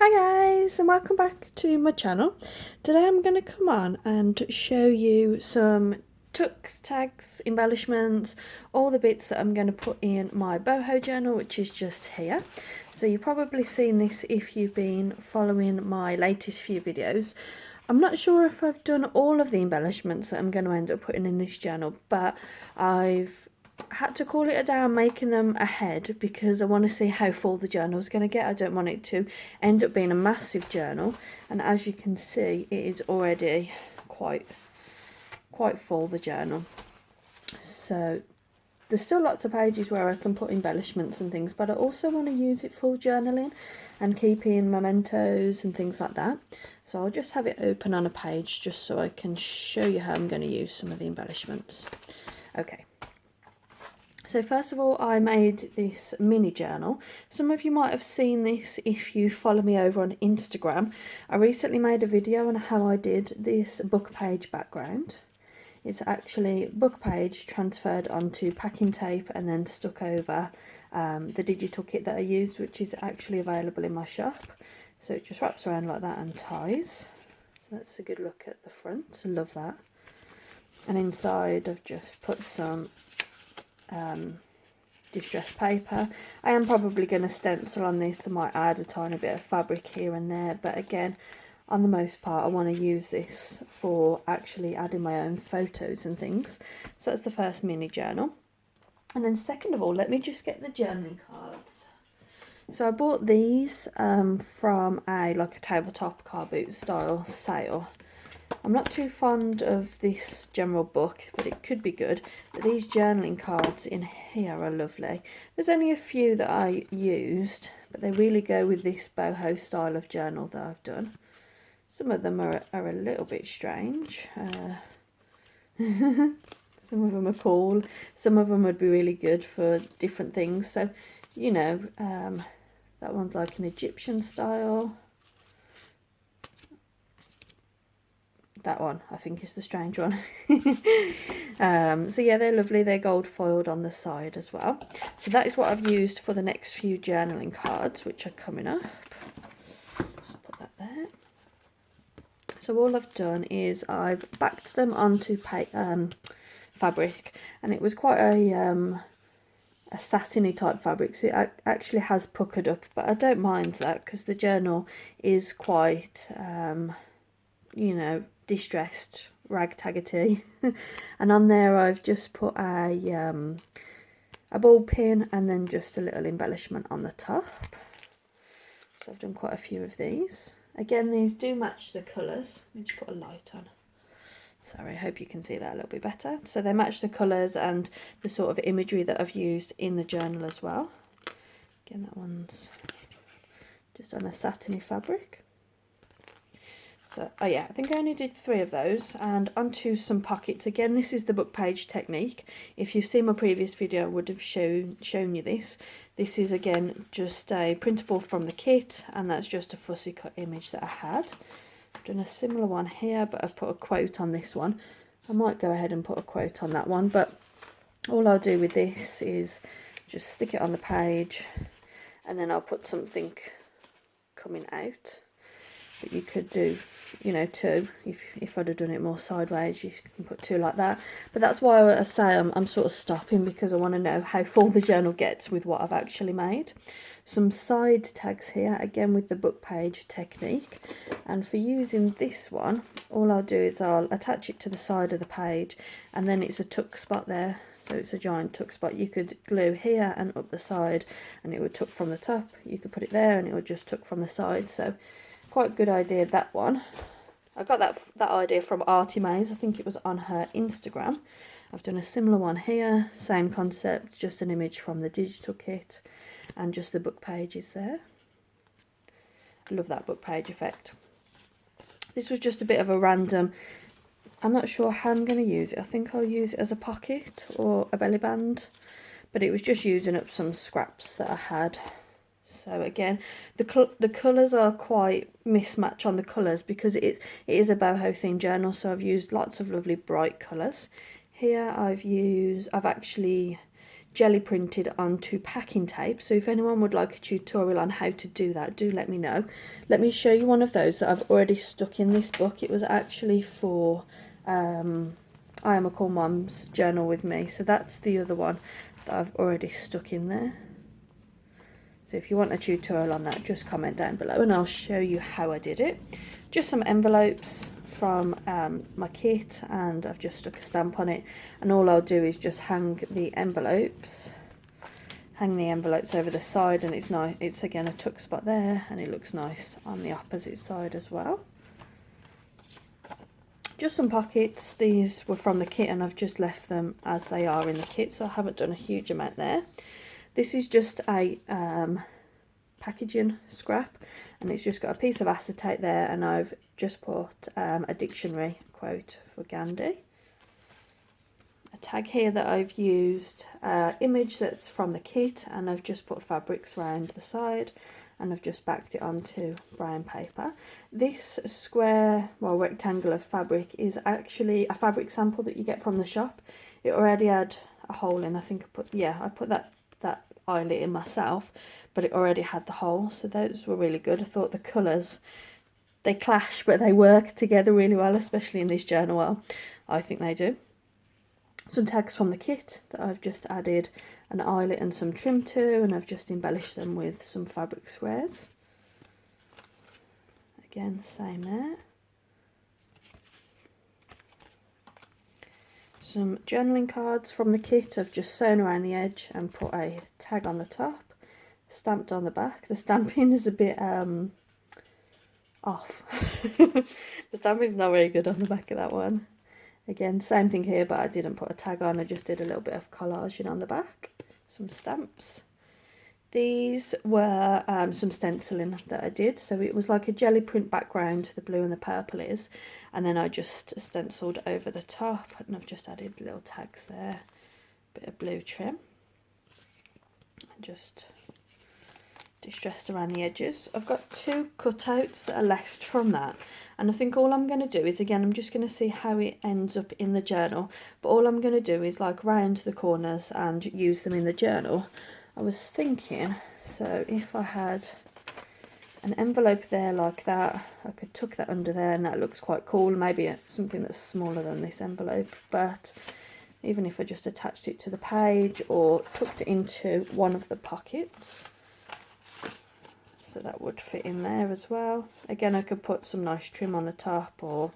Hi guys, and welcome back to my channel. Today I'm going to come on and show you some tucks, tags, embellishments, all the bits that I'm going to put in my boho journal, which is just here. So you've probably seen this if you've been following my latest few videos. I'm not sure if I've done all of the embellishments that I'm going to end up putting in this journal, but I've had to call it a day on making them ahead because I want to see how full the journal is going to get. I don't want it to end up being a massive journal, and as you can see it is already quite full, the journal. So there's still lots of pages where I can put embellishments and things, but I also want to use it full journaling and keeping mementos and things like that. So I'll just have it open on a page just so I can show you how I'm going to use some of the embellishments. Okay. So first of all, I made this mini journal. Some of you might have seen this if you follow me over on Instagram. I recently made a video on how I did this book page background. It's actually book page transferred onto packing tape and then stuck over the digital kit that I used, which is actually available in my shop. So it just wraps around like that and ties. So that's a good look at the front. I love that. And inside I've just put some distressed paper. I am probably going to stencil on this. I might add a tiny bit of fabric here and there, but again, on the most part I want to use this for actually adding my own photos and things. So that's the first mini journal. And then second of all, let me just get the journaling cards. So I bought these from a tabletop car boot style sale. I'm not too fond of this general book, but it could be good. But these journaling cards in here are lovely. There's only a few that I used, but they really go with this boho style of journal that I've done. Some of them are a little bit strange. Some of them are cool. Some of them would be really good for different things. So, you know, that one's like an Egyptian style. That one I think is the strange one. So yeah, they're lovely. They're gold foiled on the side as well. So that is what I've used for the next few journaling cards, which are coming up. Just put that there. So all I've done is I've backed them onto fabric, and it was quite a satiny type fabric, so it actually has puckered up, but I don't mind that because the journal is quite you know, distressed, ragtaggety. And on there I've just put a ball pin and then just a little embellishment on the top. So I've done quite a few of these. Again, these do match the colours. Let me just put a light on. Sorry, I hope you can see that a little bit better. So they match the colours and the sort of imagery that I've used in the journal as well. Again, that one's just on a satiny fabric. So, oh yeah, I think I only did 3 of those, and onto some pockets. Again, this is the book page technique. If you've seen my previous video, I would have shown you this. This is, again, just a printable from the kit, and that's just a fussy cut image that I had. I've done a similar one here, but I've put a quote on this one. I might go ahead and put a quote on that one, but all I'll do with this is just stick it on the page, and then I'll put something coming out. But you could do, you know, 2. If I'd have done it more sideways, you can put 2 like that. But that's why I say I'm sort of stopping, because I want to know how full the journal gets with what I've actually made. Some side tags here, again with the book page technique. And for using this one, all I'll do is I'll attach it to the side of the page, and then it's a tuck spot there. So it's a giant tuck spot. You could glue here and up the side, and it would tuck from the top. You could put it there, and it would just tuck from the side. So quite a good idea, that one. I got that idea from Artie Mays. I think it was on her Instagram. I've done a similar one here, same concept, just an image from the digital kit and just the book pages there. I love that book page effect. This was just a bit of a random, I'm not sure how I'm going to use it. I think I'll use it as a pocket or a belly band, but it was just using up some scraps that I had. So again, the colours are quite mismatched on the colours because it is a boho themed journal, so I've used lots of lovely bright colours. Here I've actually jelly printed onto packing tape. So if anyone would like a tutorial on how to do that, do let me know. Let me show you one of those that I've already stuck in this book. It was actually for I Am a Cool Mum's journal with me. So that's the other one that I've already stuck in there. So if you want a tutorial on that, just comment down below and I'll show you how I did it. Just some envelopes from my kit, and I've just stuck a stamp on it, and all I'll do is just hang the envelopes over the side, and it's nice. It's again a tuck spot there, and it looks nice on the opposite side as well. Just some pockets. These were from the kit and I've just left them as they are in the kit, so I haven't done a huge amount there. This is just a packaging scrap, and it's just got a piece of acetate there, and I've just put a dictionary quote for Gandhi. A tag here that I've used, image that's from the kit, and I've just put fabrics around the side, and I've just backed it onto brown paper. This square, well, rectangle of fabric is actually a fabric sample that you get from the shop. It already had a hole in. I think I put that eyelet in myself, but it already had the hole, so those were really good. I thought the colours, they clash but they work together really well, especially in this journal. Well, I think they do. Some tags from the kit that I've just added an eyelet and some trim to, and I've just embellished them with some fabric squares. Again, same there. Some journaling cards from the kit. I've just sewn around the edge and put a tag on the top, stamped on the back. The stamping is a bit off. The stamping's not very good on the back of that one. Again, same thing here, but I didn't put a tag on. I just did a little bit of collaging on the back. Some stamps. These were some stenciling that I did. So it was like a jelly print background, the blue and the purple is. And then I just stenciled over the top, and I've just added little tags there. Bit of blue trim. And just distressed around the edges. I've got two cutouts that are left from that, and I think all I'm going to do is, again, I'm just going to see how it ends up in the journal, but all I'm going to do is like round the corners and use them in the journal. I was thinking, so if I had an envelope there like that, I could tuck that under there, and that looks quite cool. Maybe something that's smaller than this envelope, but even if I just attached it to the page or tucked it into one of the pockets, so that would fit in there as well. Again, I could put some nice trim on the top, or,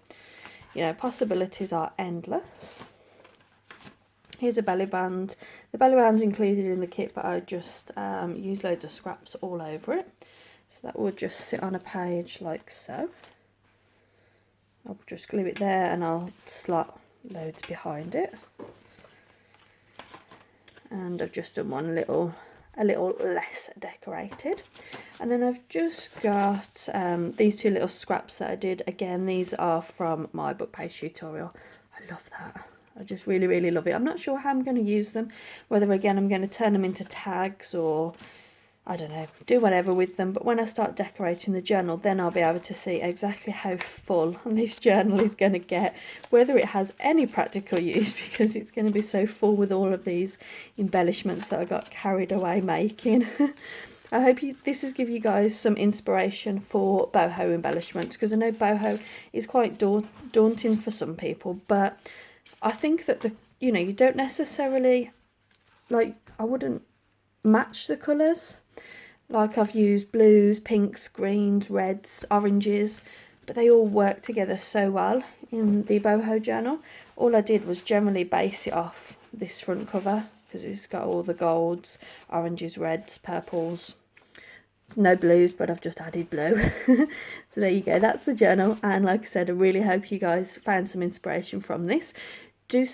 you know, possibilities are endless. Here's a belly band. The belly band's included in the kit, but I just used loads of scraps all over it. So that would just sit on a page like so. I'll just glue it there, and I'll slot loads behind it. And I've just done one a little less decorated, and then I've just got these two little scraps that I did. Again, these are from my book page tutorial. I love that. I just really love it. I'm not sure how I'm going to use them, whether again I'm going to turn them into tags or I don't know, do whatever with them, but when I start decorating the journal, then I'll be able to see exactly how full this journal is going to get, whether it has any practical use, because it's going to be so full with all of these embellishments that I got carried away making. I hope this has given you guys some inspiration for boho embellishments, because I know boho is quite daunting for some people, but I think that you don't necessarily, like, I wouldn't match the colours. Like, I've used blues, pinks, greens, reds, oranges, but they all work together so well in the boho journal. All I did was generally base it off this front cover, because it's got all the golds, oranges, reds, purples, no blues, but I've just added blue. So there you go, that's the journal, and like I said, I really hope you guys found some inspiration from this. Do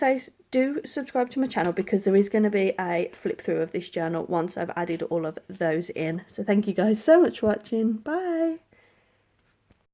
subscribe to my channel, because there is going to be a flip through of this journal once I've added all of those in. So thank you guys so much for watching. Bye.